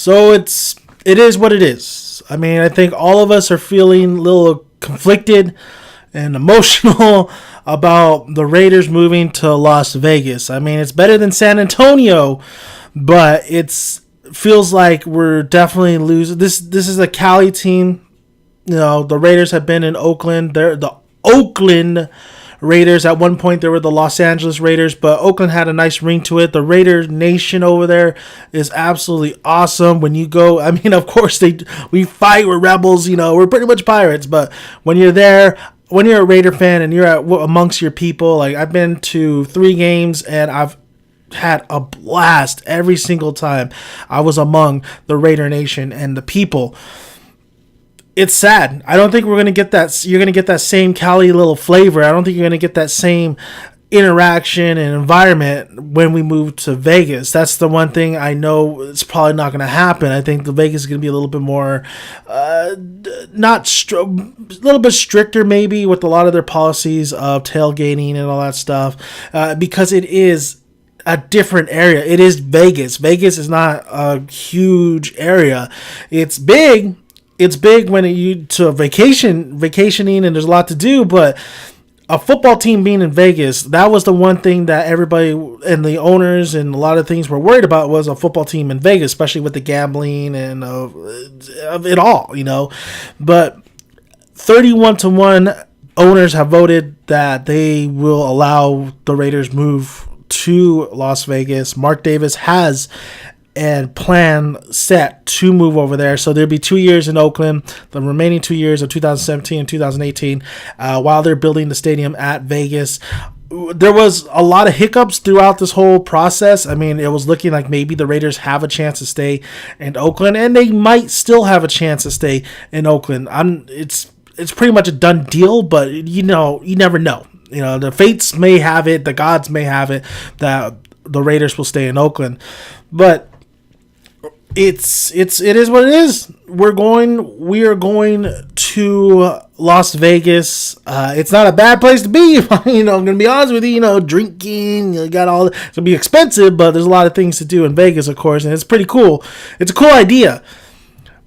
So it is what it is. I mean, I think all of us are feeling a little conflicted and emotional about the Raiders moving to Las Vegas. I mean, it's better than San Antonio, but it's feels like we're definitely losing. This is a Cali team. You know, the Raiders have been in Oakland. They're the Oakland Raiders. At one point, they were the Los Angeles Raiders, but Oakland had a nice ring to it. The Raider Nation over there is absolutely awesome. When you go, I mean, of course, we fight. We're rebels. You know, we're pretty much pirates. But when you're there, when you're a Raider fan and you're amongst your people, like I've been to 3 games and I've had a blast every single time I was among the Raider Nation and the people. It's sad. I don't think we're going to get that. You're going to get that same Cali little flavor. I don't think you're going to get that same interaction and environment when we move to Vegas. That's the one thing I know it's probably not going to happen. I think the Vegas is going to be a little bit more, a little bit stricter maybe with a lot of their policies of tailgating and all that stuff, because it is a different area. It is Vegas. Vegas is not a huge area. It's big. It's big when you to vacationing, and there's a lot to do, but a football team being in Vegas, that was the one thing that everybody and the owners and a lot of things were worried about was a football team in Vegas, especially with the gambling and of it all, you know. But 31-1 owners have voted that they will allow the Raiders move to Las Vegas. Mark Davis has and plan set to move over there. So there'll be 2 years in Oakland, the remaining 2 years of 2017 and 2018, while they're building the stadium at Vegas. There was a lot of hiccups throughout this whole process. I mean, it was looking like maybe the Raiders have a chance to stay in Oakland, and they might still have a chance to stay in Oakland. It's pretty much a done deal, but you never know. You know, the fates may have it, the gods may have it that the Raiders will stay in Oakland, but it is what it is. We are going to Las Vegas. It's not a bad place to be. I'm gonna be honest with you. Drinking, you got all. It'll be expensive, but there's a lot of things to do in Vegas, of course, and it's pretty cool. It's a cool idea,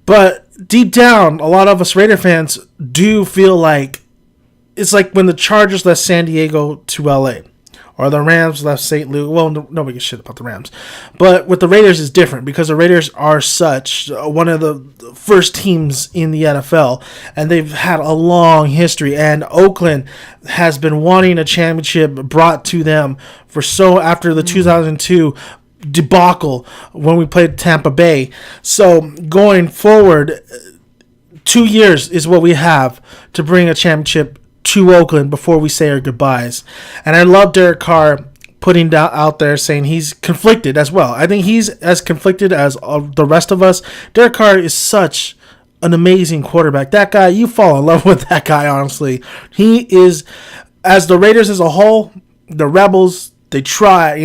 but deep down, a lot of us Raider fans do feel like it's like when the Chargers left San Diego to LA. Or the Rams left St. Louis. Well, nobody gives shit about the Rams. But with the Raiders is different because the Raiders are such one of the first teams in the NFL. And they've had a long history. And Oakland has been wanting a championship brought to them after the 2002 debacle when we played Tampa Bay. So going forward, 2 years is what we have to bring a championship to Oakland before we say our goodbyes. And I love Derek Carr putting out there saying he's conflicted as well. I think he's as conflicted as the rest of us. Derek Carr is such an amazing quarterback. That guy, you fall in love with that guy, honestly. He is, as the Raiders as a whole, the Rebels, they try,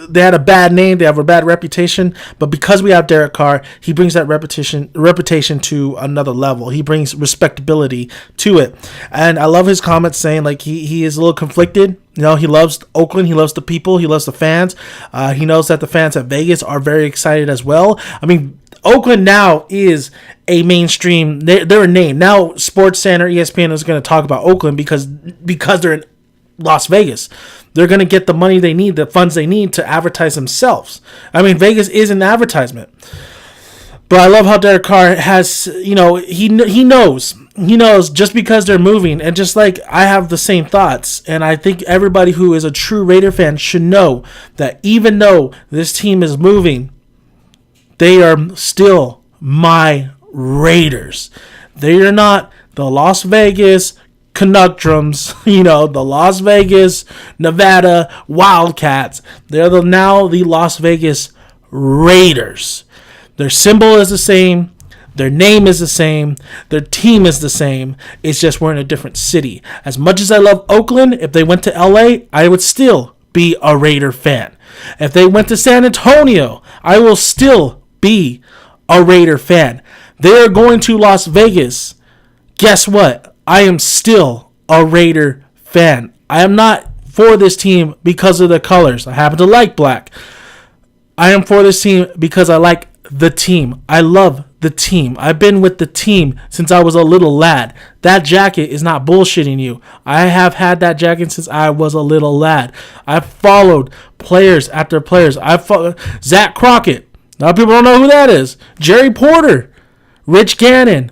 they had a bad name, they have a bad reputation, but because we have Derek Carr, he brings that reputation to another level. He brings respectability to it. And I love his comments saying like he is a little conflicted. He loves Oakland, he loves the people, he loves the fans. He knows that the fans at Vegas are very excited as well. I mean, Oakland now is a mainstream, they're a name. Now SportsCenter, ESPN is going to talk about Oakland because they're in Las Vegas. They're going to get the money they need, the funds they need to advertise themselves. I mean, Vegas is an advertisement. But I love how Derek Carr has, he knows just because they're moving. And just like I have the same thoughts. And I think everybody who is a true Raider fan should know that even though this team is moving, they are still my Raiders. They are not the Las Vegas Conundrums, the Las Vegas, Nevada Wildcats. They're now the Las Vegas Raiders. Their symbol is the same. Their name is the same. Their team is the same. It's just we're in a different city. As much as I love Oakland, if they went to LA, I would still be a Raider fan. If they went to San Antonio, I will still be a Raider fan. They are going to Las Vegas. Guess what? I am still a Raider fan. I am not for this team because of the colors. I happen to like black. I am for this team because I like the team. I love the team. I've been with the team since I was a little lad. That jacket is not bullshitting you. I have had that jacket since I was a little lad. I've followed players after players. I've followed Zach Crockett. A lot of people don't know who that is. Jerry Porter. Rich Gannon.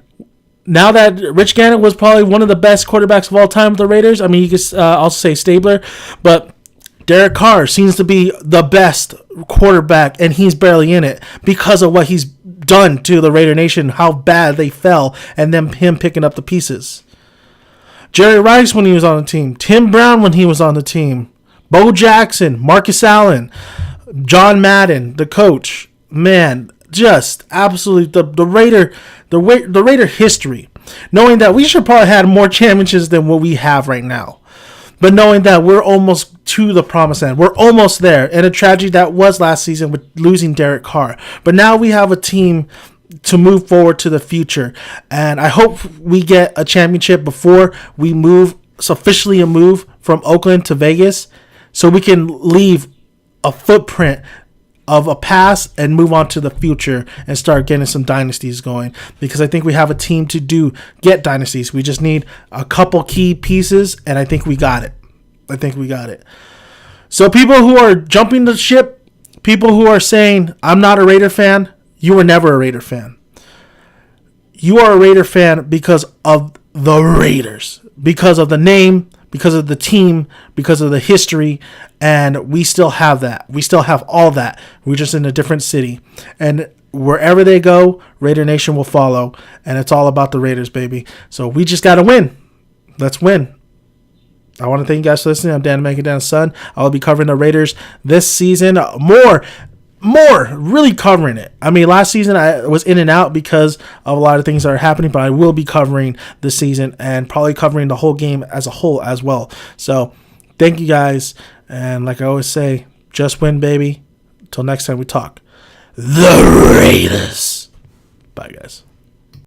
Now that Rich Gannon was probably one of the best quarterbacks of all time with the Raiders. I mean, you could also say Stabler, but Derek Carr seems to be the best quarterback, and he's barely in it because of what he's done to the Raider Nation, how bad they fell, and then him picking up the pieces. Jerry Rice when he was on the team. Tim Brown when he was on the team. Bo Jackson, Marcus Allen, John Madden, the coach. Man, just absolutely the Raider history. Knowing that we should probably have more championships than what we have right now. But knowing that we're almost to the promised land. We're almost there. And a tragedy that was last season with losing Derek Carr. But now we have a team to move forward to the future. And I hope we get a championship before we move, officially a move from Oakland to Vegas, so we can leave a footprint of a past and move on to the future and start getting some dynasties going, because I think we have a team to get dynasties. We just need a couple key pieces, and I think we got it. So people who are jumping the ship, people who are saying, I'm not a Raider fan, you were never a Raider fan. You are a Raider fan because of the Raiders, because of the name, because of the team, because of the history, and we still have that. We still have all that. We're just in a different city. And wherever they go, Raider Nation will follow, and it's all about the Raiders, baby. So we just got to win. Let's win. I want to thank you guys for listening. I'm Dan Dan's son. I will be covering the Raiders this season. More, really covering it. I mean, last season I was in and out because of a lot of things that are happening, but I will be covering this season and probably covering the whole game as a whole as well. So thank you guys. And like I always say, just win, baby. Until next time we talk. The Raiders. Bye, guys.